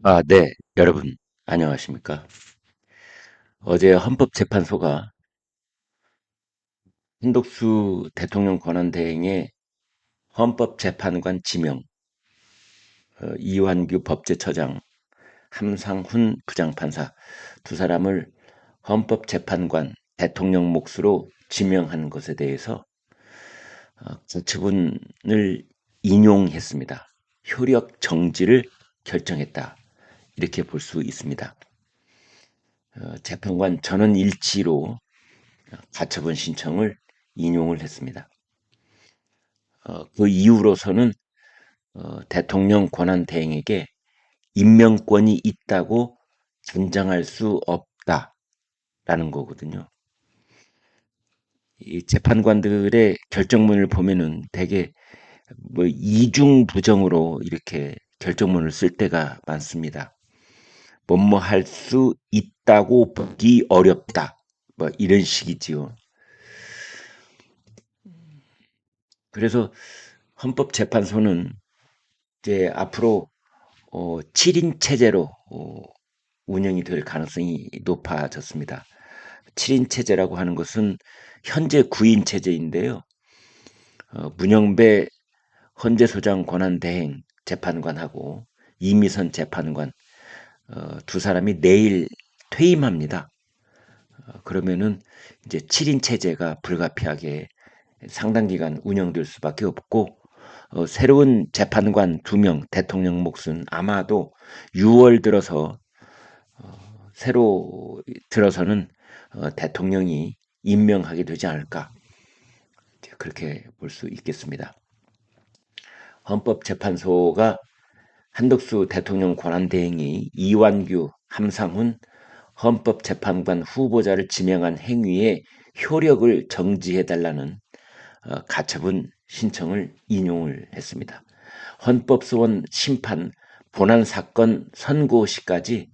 네, 여러분, 안녕하십니까. 어제 헌법재판소가 한덕수 대통령 권한대행의 헌법재판관 지명, 이완규 법제처장, 함상훈 부장판사 두 사람을 헌법재판관 대통령 몫으로 지명한 것에 대해서 자치분을 인용했습니다. 효력 정지를 결정했다. 이렇게 볼 수 있습니다. 재판관 전원 일치로 가처분 신청을 인용을 했습니다. 그 이후로서는 대통령 권한대행에게 임명권이 있다고 단정할 수 없다라는 거거든요. 이 재판관들의 결정문을 보면은 대개 뭐 이중부정으로 이렇게 결정문을 쓸 때가 많습니다. 뭐뭐 할 수 있다고 보기 어렵다. 뭐 이런 식이지요. 그래서 헌법재판소는 이제 앞으로 7인 체제로 운영이 될 가능성이 높아졌습니다. 7인 체제라고 하는 것은 현재 9인 체제인데요. 문영배 헌재소장 권한대행 재판관하고 이미선 재판관 두 사람이 내일 퇴임합니다. 그러면은 이제 7인 체제가 불가피하게 상당 기간 운영될 수밖에 없고 새로운 재판관 2명 대통령 몫은 아마도 6월 들어서 새로 들어서는 대통령이 임명하게 되지 않을까 그렇게 볼 수 있겠습니다. 헌법재판소가 한덕수 대통령 권한대행이 이완규, 함상훈 헌법재판관 후보자를 지명한 행위의 효력을 정지해달라는 가처분 신청을 인용을 했습니다. 헌법소원 심판 본안 사건 선고 시까지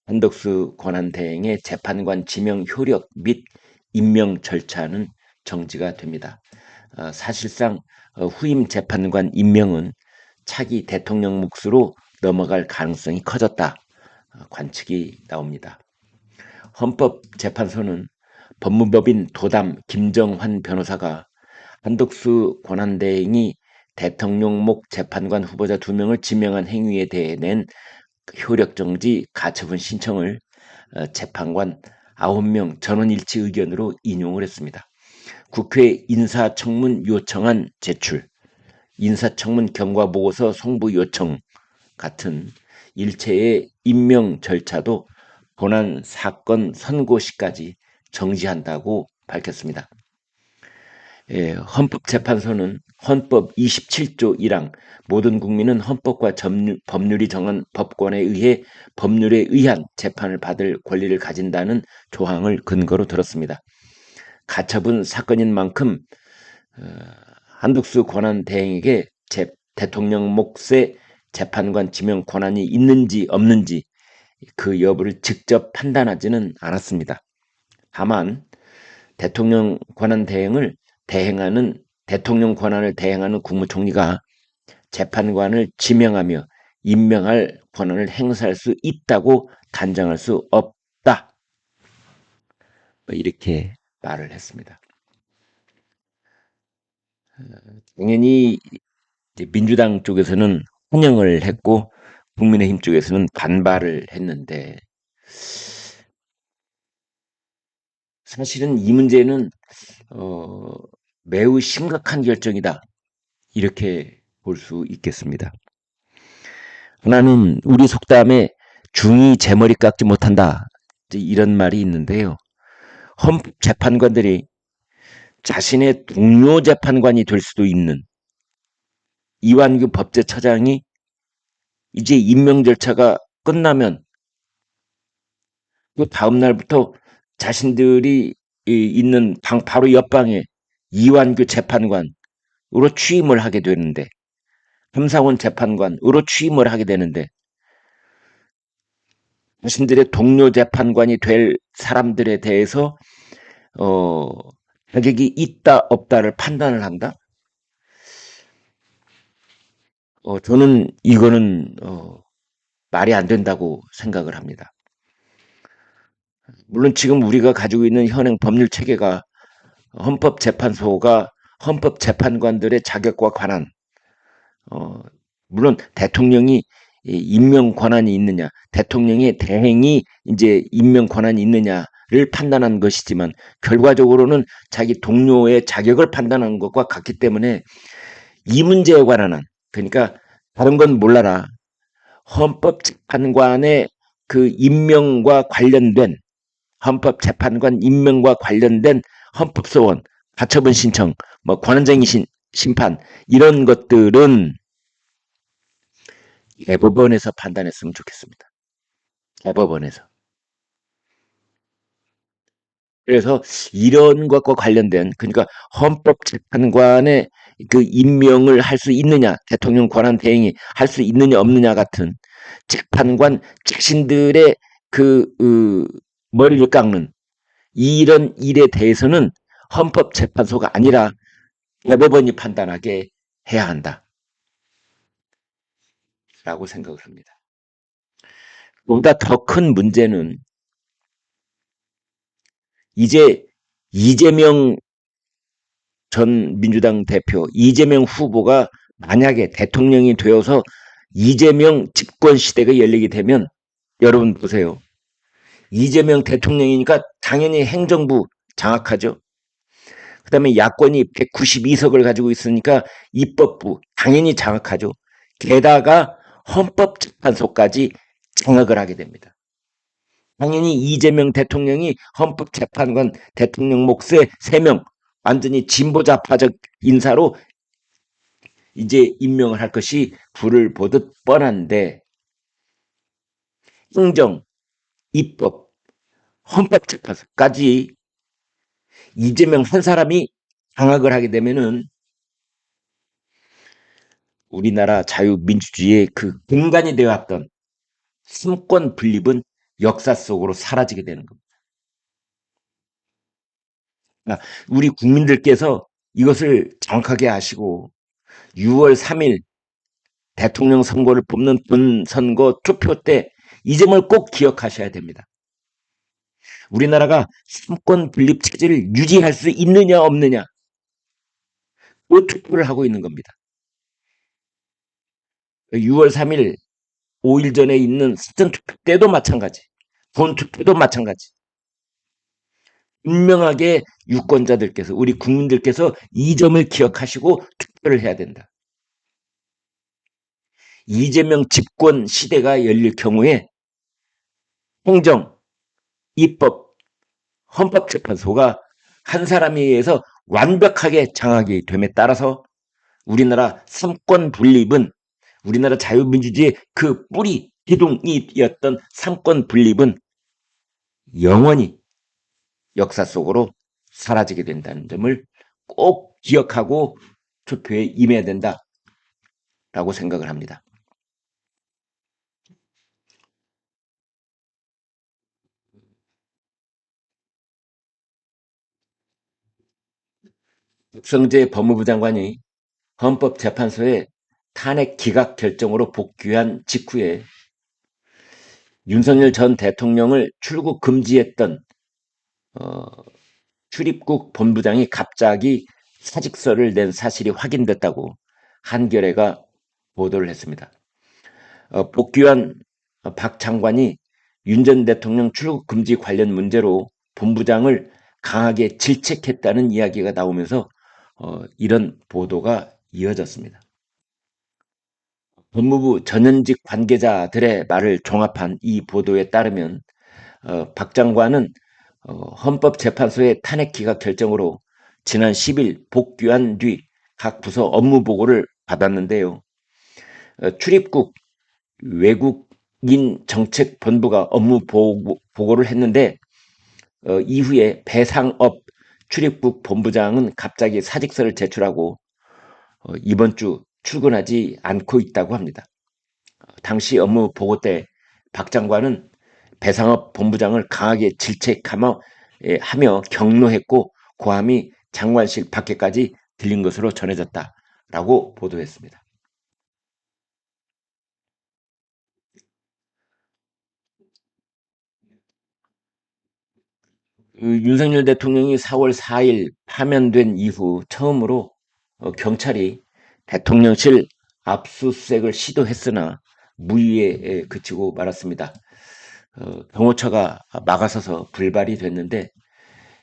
한덕수 권한대행의 재판관 지명 효력 및 임명 절차는 정지가 됩니다. 사실상 후임 재판관 임명은 차기 대통령 몫으로 넘어갈 가능성이 커졌다. 관측이 나옵니다. 헌법재판소는 법무법인 도담 김정환 변호사가 한덕수 권한대행이 대통령 목 재판관 후보자 2명을 지명한 행위에 대해 낸 효력정지 가처분 신청을 재판관 9명 전원일치 의견으로 인용을 했습니다. 국회 인사청문 요청안 제출, 인사청문 경과보고서 송부 요청 같은 일체의 임명 절차도 본안 사건 선고 시까지 정지한다고 밝혔습니다. 헌법재판소는 헌법 27조 1항 모든 국민은 헌법과 법률이 정한 법권에 의해 법률에 의한 재판을 받을 권리를 가진다는 조항을 근거로 들었습니다. 가처분 사건인 만큼 한덕수 권한대행에게 대통령 몫의 재판관 지명 권한이 있는지 없는지 그 여부를 직접 판단하지는 않았습니다. 다만 대통령 권한 대통령 권한을 대행하는 국무총리가 재판관을 지명하며 임명할 권한을 행사할 수 있다고 단정할 수 없다. 이렇게 말을 했습니다. 당연히 민주당 쪽에서는 환영을 했고 국민의힘 쪽에서는 반발을 했는데 사실은 이 문제는 매우 심각한 결정이다. 이렇게 볼 수 있겠습니다. 하나는 우리 속담에 중이 제 머리 깎지 못한다. 이런 말이 있는데요. 헌법재판관들이 자신의 동료 재판관이 될 수도 있는 이완규 법제처장이 이제 임명 절차가 끝나면 그 다음 날부터 자신들이 있는 바로 옆방에 이완규 재판관으로 취임을 하게 되는데 함상훈 재판관으로 취임을 하게 되는데 자신들의 동료 재판관이 될 사람들에 대해서 자격이 있다 없다를 판단을 한다. 저는 이거는 말이 안 된다고 생각을 합니다. 물론 지금 우리가 가지고 있는 현행 법률 체계가 헌법재판소가 헌법재판관들의 자격과 관한 어, 물론 대통령이 임명 권한이 있느냐, 대통령의 대행이 이제 임명 권한이 있느냐를 판단한 것이지만 결과적으로는 자기 동료의 자격을 판단한 것과 같기 때문에 이 문제에 관한 한, 그러니까 다른 건 몰라라. 헌법재판관의 그 임명과 관련된 헌법재판관 임명과 관련된 헌법소원, 가처분 신청, 뭐 권한쟁의 심판 이런 것들은 대법원에서 판단했으면 좋겠습니다. 대법원에서. 그래서 이런 것과 관련된 그러니까 헌법재판관의 그 임명을 할 수 있느냐, 대통령 권한 대행이 할 수 있느냐 없느냐 같은 재판관 자신들의 그 머리를 깎는 이런 일에 대해서는 헌법재판소가 아니라 대법원이 판단하게 해야 한다라고 생각을 합니다. 보다 더 큰 문제는 이제 이재명 전 민주당 대표, 이재명 후보가 만약에 대통령이 되어서 이재명 집권 시대가 열리게 되면 여러분 보세요. 이재명 대통령이니까 당연히 행정부 장악하죠. 그 다음에 야권이 192석을 가지고 있으니까 입법부 당연히 장악하죠. 게다가 헌법재판소까지 장악을 하게 됩니다. 당연히 이재명 대통령이 헌법재판관 대통령 몫의 3명 완전히 진보좌파적 인사로 이제 임명을 할 것이 불을 보듯 뻔한데 행정, 입법, 헌법재판소까지 이재명 한 사람이 장악을 하게 되면은 우리나라 자유민주주의의 그 근간이 되어왔던 삼권 분립은 역사 속으로 사라지게 되는 겁니다. 우리 국민들께서 이것을 정확하게 아시고 6월 3일 대통령 선거를 뽑는 본선거 투표 때 이 점을 꼭 기억하셔야 됩니다. 우리나라가 삼권 분립 체제를 유지할 수 있느냐 없느냐 그 투표를 하고 있는 겁니다. 6월 3일 5일 전에 있는 사전투표 때도 마찬가지, 본투표도 마찬가지. 분명하게 유권자들께서 우리 국민들께서 이 점을 기억하시고 투표를 해야 된다. 이재명 집권 시대가 열릴 경우에 행정, 입법, 헌법재판소가 한 사람에 의해서 완벽하게 장악이 됨에 따라서 우리나라 삼권 분립은 우리나라 자유민주주의의 그 뿌리 기둥이었던 삼권 분립은 영원히 역사 속으로 사라지게 된다는 점을 꼭 기억하고 투표에 임해야 된다라고 생각을 합니다. 박성재 법무부 장관이 헌법재판소에 탄핵 기각 결정으로 복귀한 직후에 윤석열 전 대통령을 출국 금지했던 출입국 본부장이 갑자기 사직서를 낸 사실이 확인됐다고 한겨레가 보도를 했습니다. 복귀한 박 장관이 윤 전 대통령 출국 금지 관련 문제로 본부장을 강하게 질책했다는 이야기가 나오면서 이런 보도가 이어졌습니다. 법무부 전현직 관계자들의 말을 종합한 이 보도에 따르면 박 장관은 헌법재판소의 탄핵 기각 결정으로 지난 10일 복귀한 뒤 각 부서 업무 보고를 받았는데요. 출입국 외국인 정책본부가 업무 보고를 했는데 이후에 배상업 출입국 본부장은 갑자기 사직서를 제출하고 이번 주 출근하지 않고 있다고 합니다. 당시 업무 보고 때 박 장관은 배상업 본부장을 강하게 질책하며 격노했고 고함이 장관실 밖에까지 들린 것으로 전해졌다라고 보도했습니다. 윤석열 대통령이 4월 4일 파면된 이후 처음으로 경찰이 대통령실 압수수색을 시도했으나 무의에 그치고 말았습니다. 경호처가 막아서서 불발이 됐는데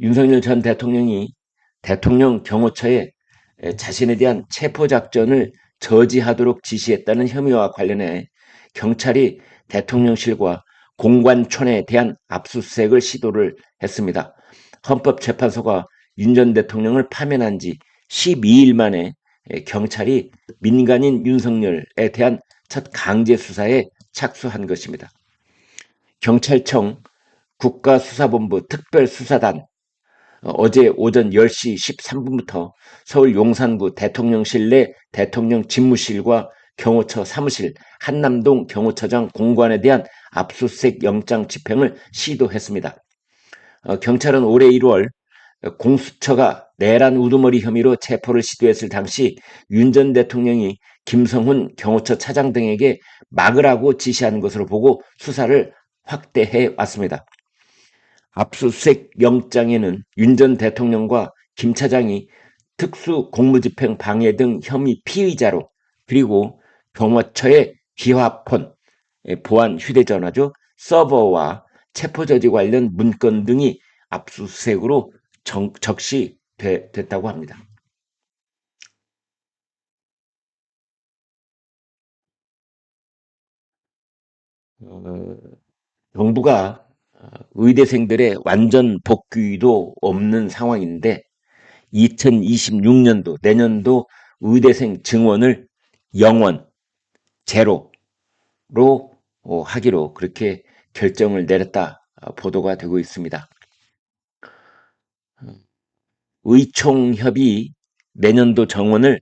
윤석열 전 대통령이 대통령 경호처에 자신에 대한 체포작전을 저지하도록 지시했다는 혐의와 관련해 경찰이 대통령실과 공관촌에 대한 압수수색을 시도를 했습니다. 헌법재판소가 윤 전 대통령을 파면한 지 12일 만에 경찰이 민간인 윤석열에 대한 첫 강제 수사에 착수한 것입니다. 경찰청 국가수사본부 특별수사단 어제 오전 10시 13분부터 서울 용산구 대통령실 내 대통령 집무실과 경호처 사무실, 한남동 경호처장 공관에 대한 압수수색 영장 집행을 시도했습니다. 경찰은 올해 1월 공수처가 내란 우두머리 혐의로 체포를 시도했을 당시 윤 전 대통령이 김성훈 경호처 차장 등에게 막으라고 지시한 것으로 보고 수사를 확대해 왔습니다. 압수수색 영장에는 윤 전 대통령과 김 차장이 특수 공무집행 방해 등 혐의 피의자로 그리고 경호처의 비화폰, 보안 휴대전화죠, 서버와 체포저지 관련 문건 등이 압수수색으로 적시됐다고 합니다. 어, 정부가 의대생들의 완전 복귀도 없는 상황인데 2026년도 내년도 의대생 증원을 0원, 제로로 하기로 그렇게 결정을 내렸다 보도가 되고 있습니다. 의총협이 내년도 정원을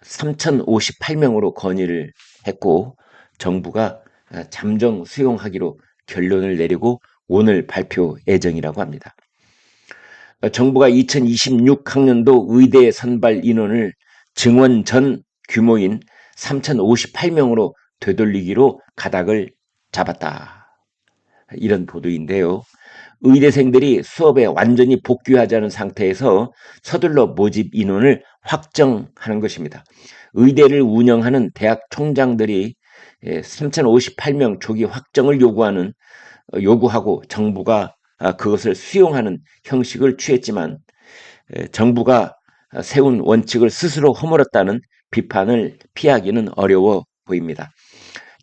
3,058명으로 건의를 했고 정부가 잠정 수용하기로 결론을 내리고 오늘 발표 예정이라고 합니다. 정부가 2026학년도 의대 선발 인원을 증원 전 규모인 3,058명으로 되돌리기로 가닥을 잡았다. 이런 보도인데요. 의대생들이 수업에 완전히 복귀하지 않은 상태에서 서둘러 모집 인원을 확정하는 것입니다. 의대를 운영하는 대학 총장들이 3,058명 조기 확정을 요구하고 정부가 그것을 수용하는 형식을 취했지만 정부가 세운 원칙을 스스로 허물었다는 비판을 피하기는 어려워 보입니다.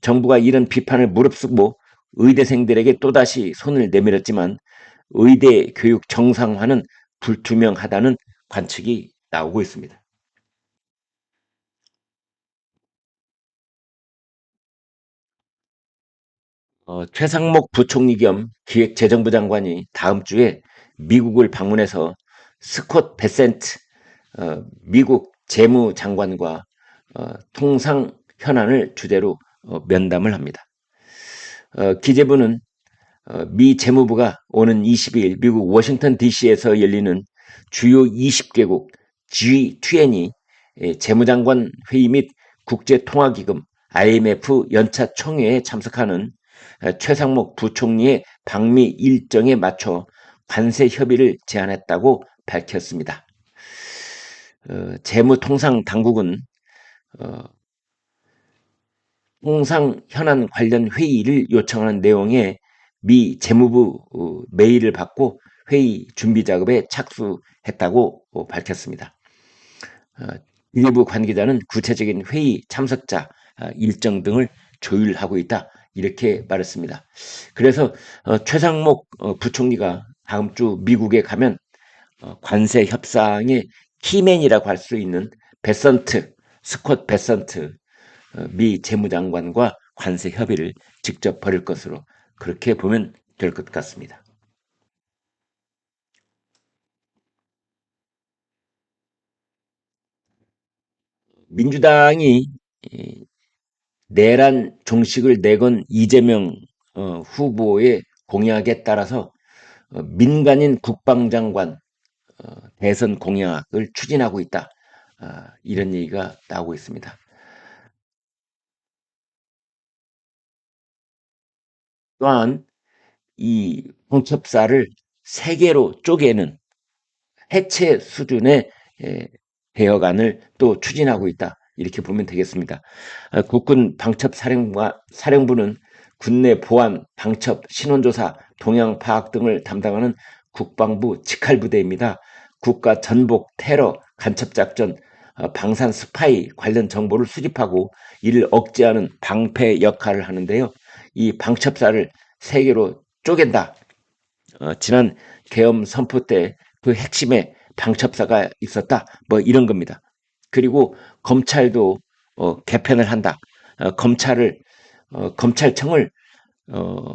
정부가 이런 비판을 무릅쓰고 의대생들에게 또다시 손을 내밀었지만 의대 교육 정상화는 불투명하다는 관측이 나오고 있습니다. 최상목 부총리 겸 기획재정부 장관이 다음 주에 미국을 방문해서 스콧 베센트 미국 재무장관과 통상 현안을 주제로 면담을 합니다. 기재부는 미 재무부가 오는 22일 미국 워싱턴 DC에서 열리는 주요 20개국 G20 재무장관 회의 및 국제통화기금 IMF 연차 총회에 참석하는 최상목 부총리의 방미 일정에 맞춰 관세 협의를 제안했다고 밝혔습니다. 재무통상당국은 통상 현안 관련 회의를 요청하는 내용의 미 재무부 메일을 받고 회의 준비 작업에 착수했다고 밝혔습니다. 일부 관계자는 구체적인 회의 참석자 일정 등을 조율하고 있다 이렇게 말했습니다. 그래서 최상목 부총리가 다음 주 미국에 가면 관세 협상의 키맨이라고 할 수 있는 스콧 베선트 미 재무장관과 관세 협의를 직접 벌일 것으로 그렇게 보면 될 것 같습니다. 민주당이 내란 종식을 내건 이재명 후보의 공약에 따라서 민간인 국방장관 대선 공약을 추진하고 있다. 이런 얘기가 나오고 있습니다. 또한 이 홍첩사를 세 개로 쪼개는 해체 수준의 개혁안을 또 추진하고 있다. 이렇게 보면 되겠습니다. 국군 방첩사령부는 군내 보안, 방첩, 신원조사, 동향 파악 등을 담당하는 국방부 직할부대입니다. 국가 전복, 테러, 간첩작전, 방산 스파이 관련 정보를 수집하고 이를 억제하는 방패 역할을 하는데요. 이 방첩사를 세 개로 쪼갠다. 지난 계엄 선포 때 그 핵심에 방첩사가 있었다. 뭐 이런 겁니다. 그리고 검찰도 개편을 한다. 검찰청을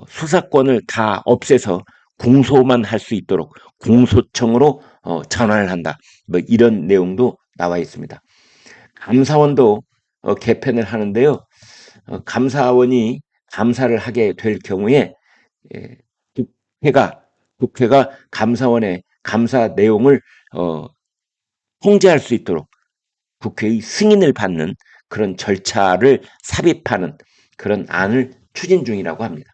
수사권을 다 없애서 공소만 할 수 있도록 공소청으로 전환을 한다. 뭐 이런 내용도 나와 있습니다. 감사원도 개편을 하는데요. 감사원이 감사를 하게 될 경우에 예, 국회가 감사원의 감사 내용을 통제할 수 있도록 국회의 승인을 받는 그런 절차를 삽입하는 그런 안을 추진 중이라고 합니다.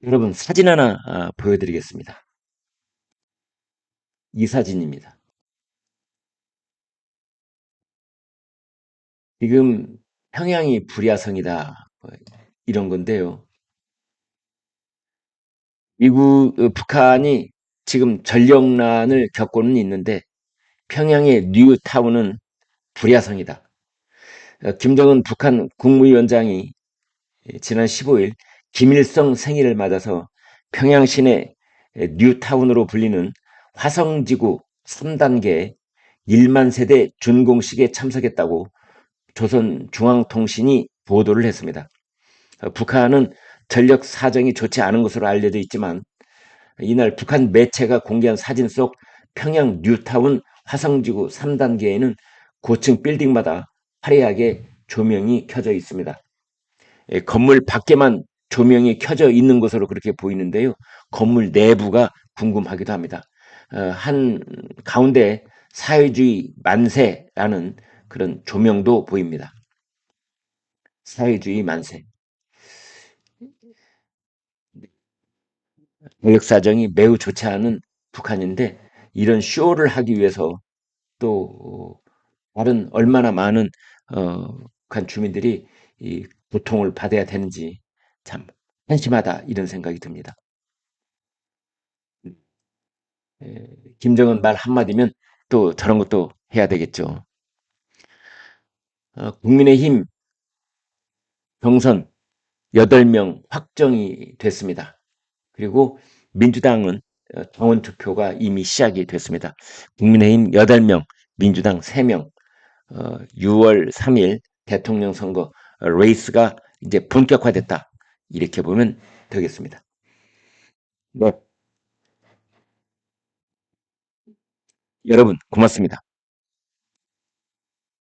여러분 사진 하나 보여드리겠습니다. 이 사진입니다. 지금 평양이 불야성이다 이런 건데요. 북한이 지금 전력난을 겪고는 있는데 평양의 뉴타운은 불야성이다. 김정은 북한 국무위원장이 지난 15일 김일성 생일을 맞아서 평양 시내 뉴타운으로 불리는 화성지구 3단계 1만 세대 준공식에 참석했다고 조선중앙통신이 보도를 했습니다. 북한은 전력 사정이 좋지 않은 것으로 알려져 있지만 이날 북한 매체가 공개한 사진 속 평양 뉴타운 화성지구 3단계에는 고층 빌딩마다 화려하게 조명이 켜져 있습니다. 건물 밖에만 조명이 켜져 있는 것으로 그렇게 보이는데요. 건물 내부가 궁금하기도 합니다. 한 가운데 사회주의 만세라는 그런 조명도 보입니다. 사회주의 만세. 교육 사정이 매우 좋지 않은 북한인데 이런 쇼를 하기 위해서 또 다른 얼마나 많은 북한 주민들이 이 고통을 받아야 되는지 참 한심하다 이런 생각이 듭니다. 김정은 말 한마디면 또 저런 것도 해야 되겠죠. 국민의힘 경선 8명 확정이 됐습니다. 그리고 민주당은 당원 투표가 이미 시작이 됐습니다. 국민의힘 8명, 민주당 3명, 6월 3일 대통령 선거 레이스가 이제 본격화됐다. 이렇게 보면 되겠습니다. 네. 여러분 고맙습니다.